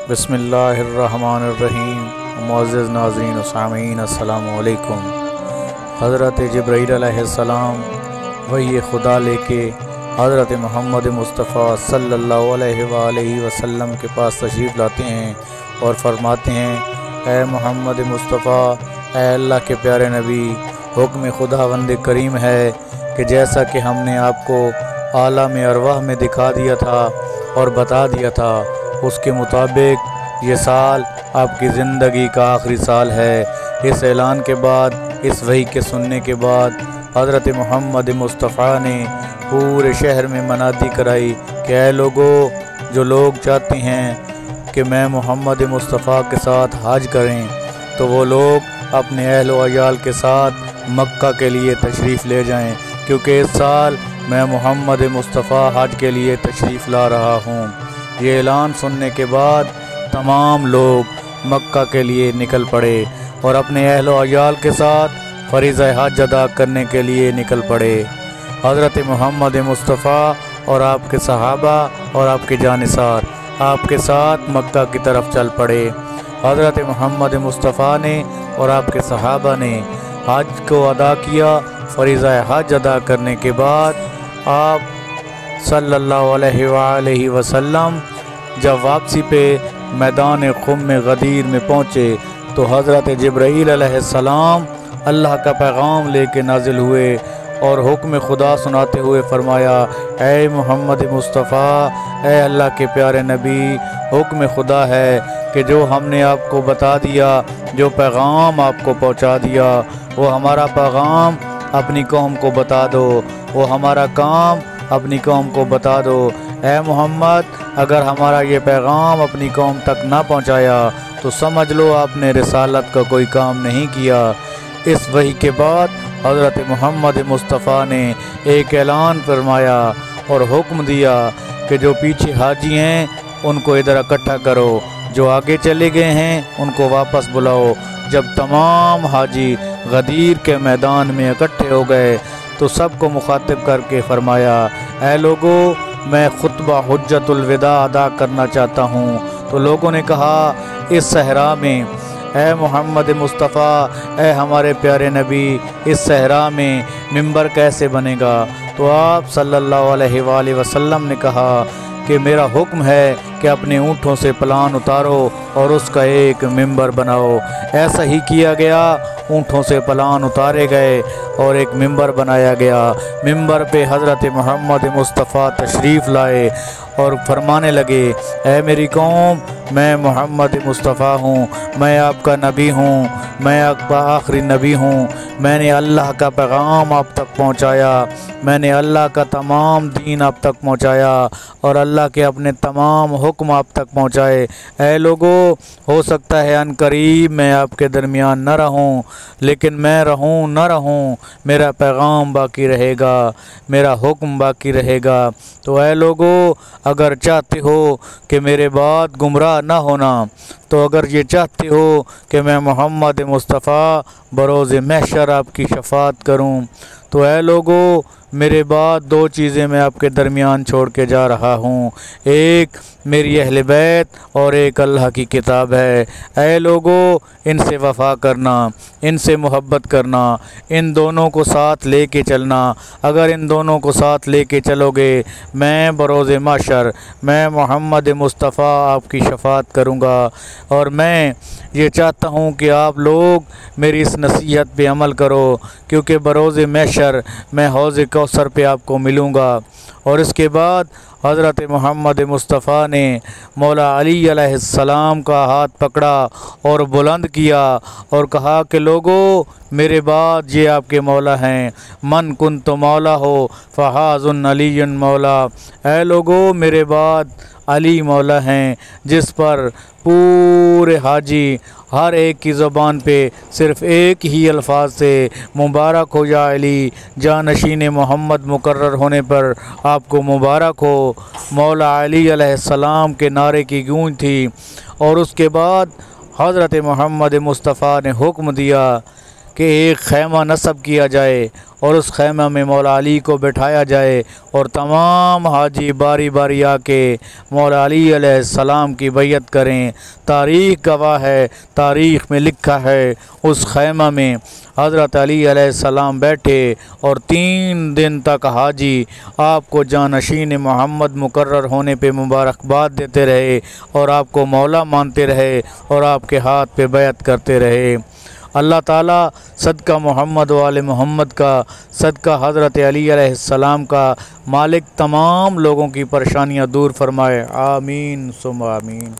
بسم اللہ الرحمن الرحیم۔ معزز ناظرین و سامعین السلام علیکم۔ حضرت جبرائیل علیہ السلام وحی خدا لے کے حضرت محمد مصطفیٰ صلی اللہ علیہ وآلہ وسلم کے پاس تشریف لاتے ہیں اور فرماتے ہیں، اے محمد مصطفیٰ، اے اللہ کے پیارے نبی، حکم خداوند کریم ہے کہ جیسا کہ ہم نے آپ کو عالم ارواح میں دکھا دیا تھا اور بتا دیا تھا، اس کے مطابق یہ سال آپ کی زندگی کا آخری سال ہے۔ اس اعلان کے بعد، اس وحی کے سننے کے بعد، حضرت محمد مصطفیٰ نے پورے شہر میں منادی کرائی کہ اے لوگو، جو لوگ چاہتے ہیں کہ میں محمد مصطفیٰ کے ساتھ حج کریں تو وہ لوگ اپنے اہل و عیال کے ساتھ مکہ کے لیے تشریف لے جائیں، کیونکہ اس سال میں محمد مصطفیٰ حج کے لیے تشریف لا رہا ہوں۔ یہ اعلان سننے کے بعد تمام لوگ مکہ کے لیے نکل پڑے اور اپنے اہل و عیال کے ساتھ فریضہ حج ادا کرنے کے لیے نکل پڑے۔ حضرت محمد مصطفیٰ اور آپ کے صحابہ اور آپ کے جانثار آپ کے ساتھ مکہ کی طرف چل پڑے۔ حضرت محمد مصطفیٰ نے اور آپ کے صحابہ نے حج کو ادا کیا۔ فریضہ حج ادا کرنے کے بعد آپ صلی اللہ علیہ وآلہ وسلم جب واپسی پہ میدان خم غدیر میں پہنچے تو حضرت جبرائیل علیہ السلام اللہ کا پیغام لے کے نازل ہوئے اور حکم خدا سناتے ہوئے فرمایا، اے محمد مصطفیٰ، اے اللہ کے پیارے نبی، حکم خدا ہے کہ جو ہم نے آپ کو بتا دیا، جو پیغام آپ کو پہنچا دیا، وہ ہمارا پیغام اپنی قوم کو بتا دو، وہ ہمارا کام اپنی قوم کو بتا دو۔ اے محمد، اگر ہمارا یہ پیغام اپنی قوم تک نہ پہنچایا تو سمجھ لو آپ نے رسالت کا کوئی کام نہیں کیا۔ اس وحی کے بعد حضرت محمد مصطفیٰ نے ایک اعلان فرمایا اور حکم دیا کہ جو پیچھے حاجی ہیں ان کو ادھر اکٹھا کرو، جو آگے چلے گئے ہیں ان کو واپس بلاؤ۔ جب تمام حاجی غدیر کے میدان میں اکٹھے ہو گئے تو سب کو مخاطب کر کے فرمایا، اے لوگو، میں خطبہ حجت الوداع ادا کرنا چاہتا ہوں۔ تو لوگوں نے کہا، اس صحرا میں، اے محمد مصطفیٰ، اے ہمارے پیارے نبی، اس صحرا میں ممبر کیسے بنے گا؟ تو آپ صلی اللہ علیہ وآلہ وسلم نے کہا کہ میرا حکم ہے کہ اپنے اونٹوں سے پلان اتارو اور اس کا ایک ممبر بناؤ۔ ایسا ہی کیا گیا، اونٹوں سے پلان اتارے گئے اور ایک ممبر بنایا گیا۔ ممبر پہ حضرت محمد مصطفیٰ تشریف لائے اور فرمانے لگے، اے میری قوم، میں محمد مصطفیٰ ہوں، میں آپ کا نبی ہوں، میں آپ کا آخری نبی ہوں، میں نے اللہ کا پیغام آپ تک پہنچایا، میں نے اللہ کا تمام دین آپ تک پہنچایا اور اللہ کے اپنے تمام حکم آپ تک پہنچائے۔ اے لوگو، ہو سکتا ہے ان قریب میں آپ کے درمیان نہ رہوں، لیکن میں رہوں نہ رہوں، میرا پیغام باقی رہے گا، میرا حکم باقی رہے گا۔ تو اے لوگو، اگر چاہتے ہو کہ میرے بعد گمراہ نہ ہونا، تو اگر یہ چاہتے ہو کہ میں محمد مصطفیٰ بروز محشر آپ کی شفاعت کروں، تو اے لوگو، میرے بعد دو چیزیں میں آپ کے درمیان چھوڑ کے جا رہا ہوں، ایک میری اہل بیت اور ایک اللہ کی کتاب ہے۔ اے لوگو، ان سے وفا کرنا، ان سے محبت کرنا، ان دونوں کو ساتھ لے کے چلنا۔ اگر ان دونوں کو ساتھ لے کے چلو گے، میں بروز محشر، میں محمد مصطفیٰ آپ کی شفاعت کروں گا۔ اور میں یہ چاہتا ہوں کہ آپ لوگ میری اس نصیحت پہ عمل کرو، کیونکہ بروز محشر میں حوض کوثر پہ آپ کو ملوں گا۔ اور اس کے بعد حضرت محمد مصطفیٰ نے مولا علی علیہ السلام کا ہاتھ پکڑا اور بلند کیا اور کہا کہ لوگو، میرے بعد یہ آپ کے مولا ہیں، من کنت مولا ہو فحاظ علی مولا۔ اے لوگو، میرے بعد علی مولا ہیں، جس پر پورے حاجی ہر ایک کی زبان پہ صرف ایک ہی الفاظ سے مبارک ہو یا علی، جانشین محمد مقرر ہونے پر آپ کو مبارک ہو، مولا علی علیہ السلام کے نعرے کی گونج تھی۔ اور اس کے بعد حضرت محمد مصطفیٰ نے حکم دیا کہ ایک خیمہ نصب کیا جائے اور اس خیمہ میں مولا علی کو بٹھایا جائے اور تمام حاجی باری باری آ کے مولا علی علیہ السلام کی بیعت کریں۔ تاریخ گواہ ہے، تاریخ میں لکھا ہے اس خیمہ میں حضرت علی علیہ السلام بیٹھے اور 3 دن تک حاجی آپ کو جانشین محمد مقرر ہونے پہ مبارکباد دیتے رہے اور آپ کو مولا مانتے رہے اور آپ کے ہاتھ پہ بیعت کرتے رہے۔ اللہ تعالیٰ صدقہ محمد و آل محمد کا، صدقہ حضرت علی علیہ السلام کا مالک تمام لوگوں کی پریشانیاں دور فرمائے، آمین ثم آمین۔